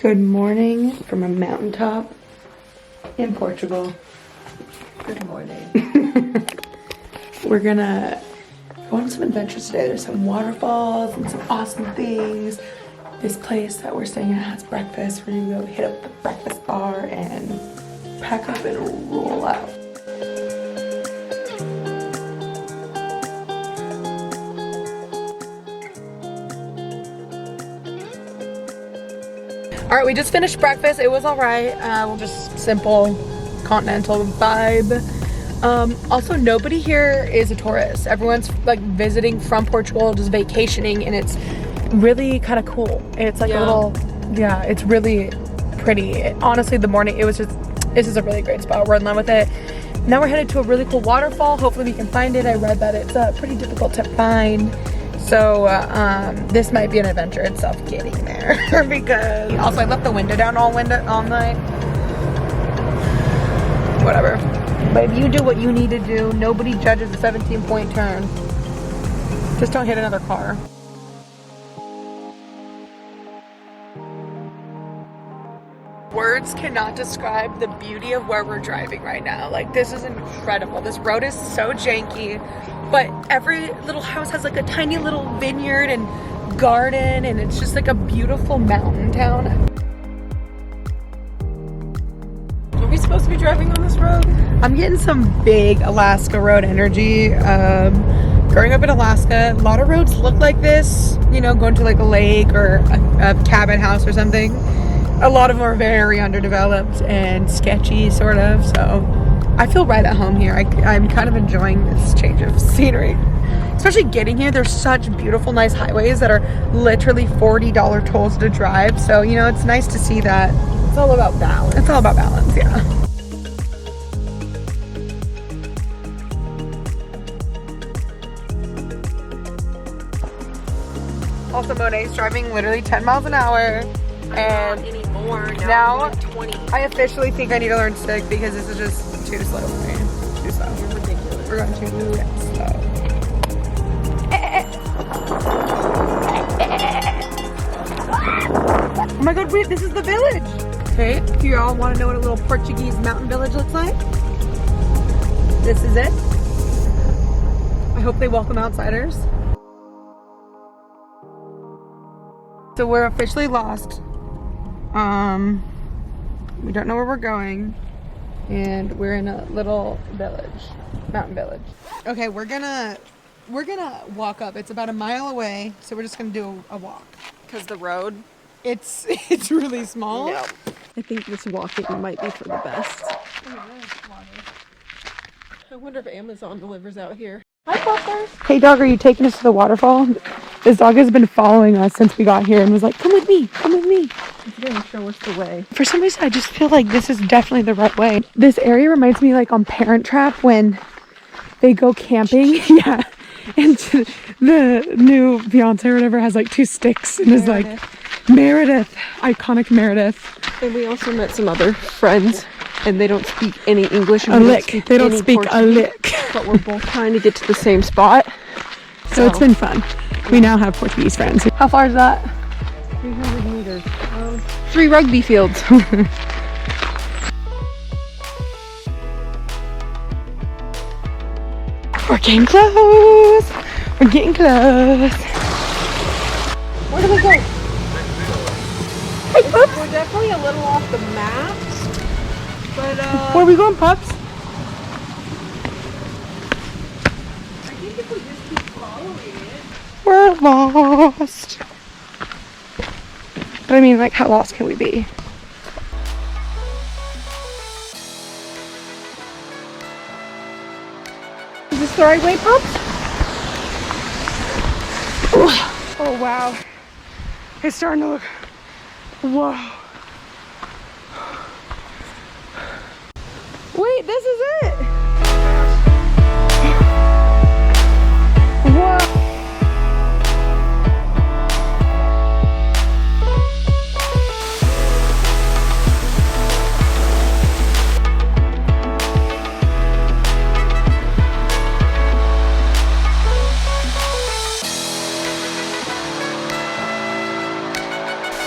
Good morning from a mountaintop in Portugal. Good morning. We're gonna go on some adventures today. There's some waterfalls and some awesome things. This place that we're staying at has breakfast. We're gonna go hit up the breakfast bar and pack up and roll out. All right, we just finished breakfast. It was all right. We'll just simple continental vibe. Also, nobody here is a tourist. Everyone's like visiting from Portugal, just vacationing, and it's really kind of cool. It's like a little, it's really pretty. Honestly, the morning, this is a really great spot. We're in love with it. Now we're headed to a really cool waterfall. Hopefully we can find it. I read that it's pretty difficult to find. So this might be an adventure itself getting there because also I left the window down all night. Whatever. But if you do what you need to do, nobody judges a 17-point turn. Just don't hit another car. Words cannot describe the beauty of where we're driving right now. Like, this is incredible. This road is so janky, but every little house has like a tiny little vineyard and garden, and it's just like a beautiful mountain town. Are we supposed to be driving on this road? I'm getting some big Alaska road energy. Growing up in Alaska, a lot of roads look like this, you know, going to like a lake or a cabin house or something. A lot of them are very underdeveloped and sketchy, sort of, so I feel right at home here. I'm kind of enjoying this change of scenery. Especially getting here, there's such beautiful, nice highways that are literally $40 tolls to drive, so, you know, it's nice to see that. It's all about balance. It's all about balance, yeah. Also, Monae's driving literally 10 miles an hour. And not anymore. Now like 20. I officially think I need to learn stick because this is just too slow for me. Too slow. You're ridiculous. We're going too slow. Oh my god, wait, this is the village. Okay, if you all want to know what a little Portuguese mountain village looks like, this is it. I hope they welcome outsiders. So we're officially lost. We don't know where we're going, and we're in a little village, mountain village. Okay, we're gonna walk up. It's about a mile away, so we're just gonna do a walk. Cause the road, it's really small. No. I think this walking might be for the best. I wonder if Amazon delivers out here. Hi, Poppers. Hey dog, are you taking us to the waterfall? This dog has been following us since we got here and was like, come with me, come with me. It's gonna show us the way. For some reason, I just feel like this is definitely the right way. This area reminds me like on Parent Trap when they go camping. Yeah. And the new fiance or whatever has like two sticks and is like, Meredith, iconic Meredith. And we also met some other friends, and they don't speak any English. A lick. They don't speak a lick. But we're both trying to get to the same spot. So it's been fun. We now have Portuguese friends. How far is that? 300 meters. 3 rugby fields. We're getting close. We're getting close. Where do we go? Hey, pups. We're definitely a little off the maps, but Where are we going, pups? I think if we just keep following it. We're lost. But I mean, like, how lost can we be? Is this the right way, pups? Oh, wow. It's starting to look... Whoa. Wait, this is it! Whoa.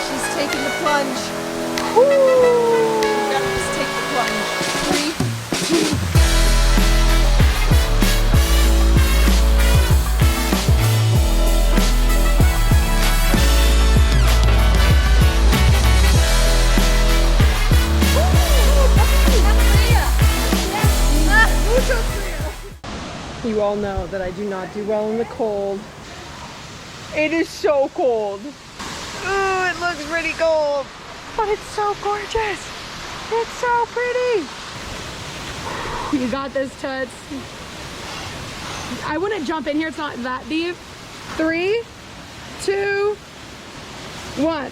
She's taking the plunge. Gotta just take the plunge. 3, 2. You all know that I do not do well in the cold. It is so cold. Ooh, it looks pretty cold, but it's so gorgeous. It's so pretty. You got this, Toots. I wouldn't jump in here. It's not that deep. 3, 2, 1.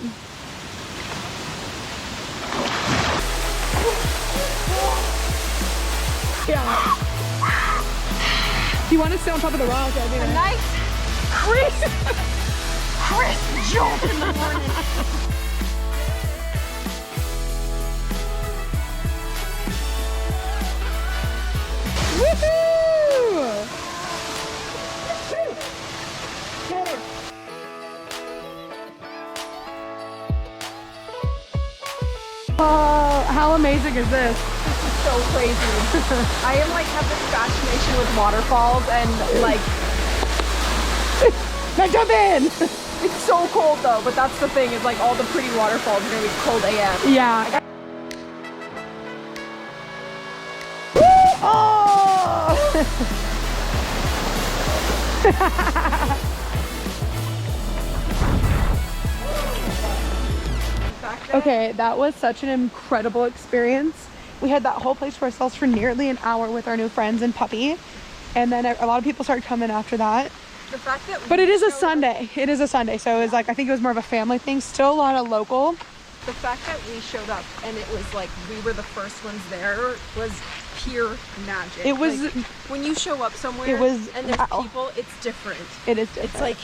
Yeah. You want to sit on top of the rock? I mean, A nice crisp jolt in the morning. Woohoo! Oh, how amazing is this? So crazy. I am like have this fascination with waterfalls and like Now jump in! it's so cold though, but that's the thing is like all the pretty waterfalls are gonna be cold AF. Yeah. Oh! Okay, that was such an incredible experience. We had that whole place to ourselves for nearly an hour with our new friends and puppy. And then a lot of people started coming after that. The fact that But it is a Sunday. It is a Sunday. So it was like, I think it was more of a family thing. Still a lot of local. the fact that we showed up and it was like we were the first ones there was pure magic. It was like, when you show up somewhere it was and there's wow. people, it's different. It is different. It's like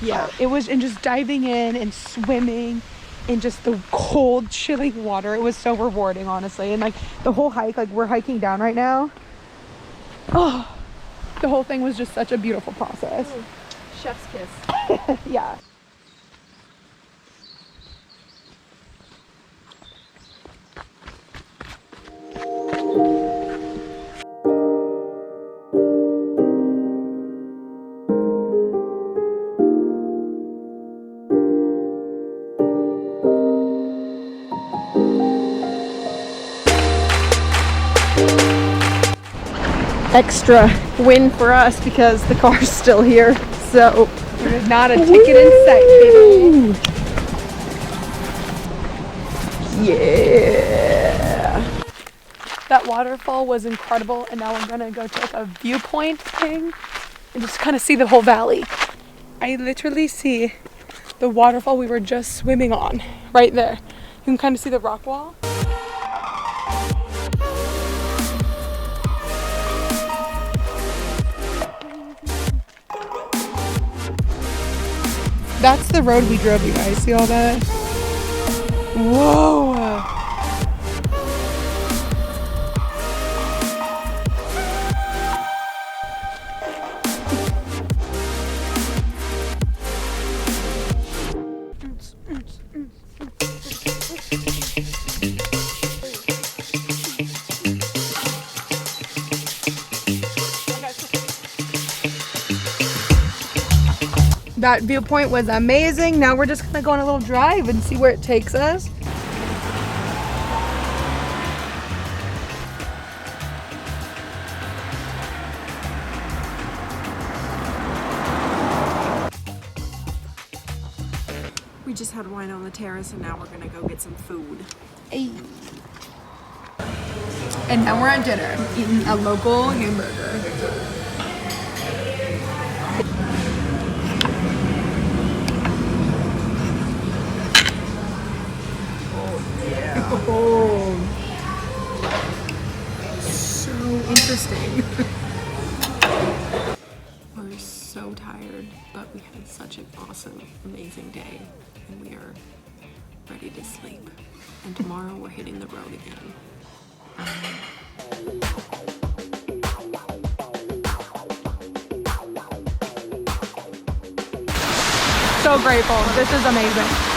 yeah. It was, and just diving in and swimming in just the cold, chilling water. It was so rewarding, honestly. And like the whole hike, like we're hiking down right now. Oh, the whole thing was just such a beautiful process. Chef's kiss. Yeah. Extra win for us because the car's still here. So There's not a ticket in sight, baby. yeah. That waterfall was incredible, and now I'm gonna go to like a viewpoint thing and just kind of see the whole valley. I literally see the waterfall we were just swimming on right there. You can kind of see the rock wall. That's the road we drove, you guys. See all that? Whoa! That viewpoint was amazing. Now we're just gonna go on a little drive and see where it takes us. We just had wine on the terrace and now we're gonna go get some food. Hey. And now we're at dinner, eating a local hamburger. Oh, so interesting. We're so tired, but we had such an awesome, amazing day, and we are ready to sleep. And tomorrow we're hitting the road again. So grateful. This is amazing.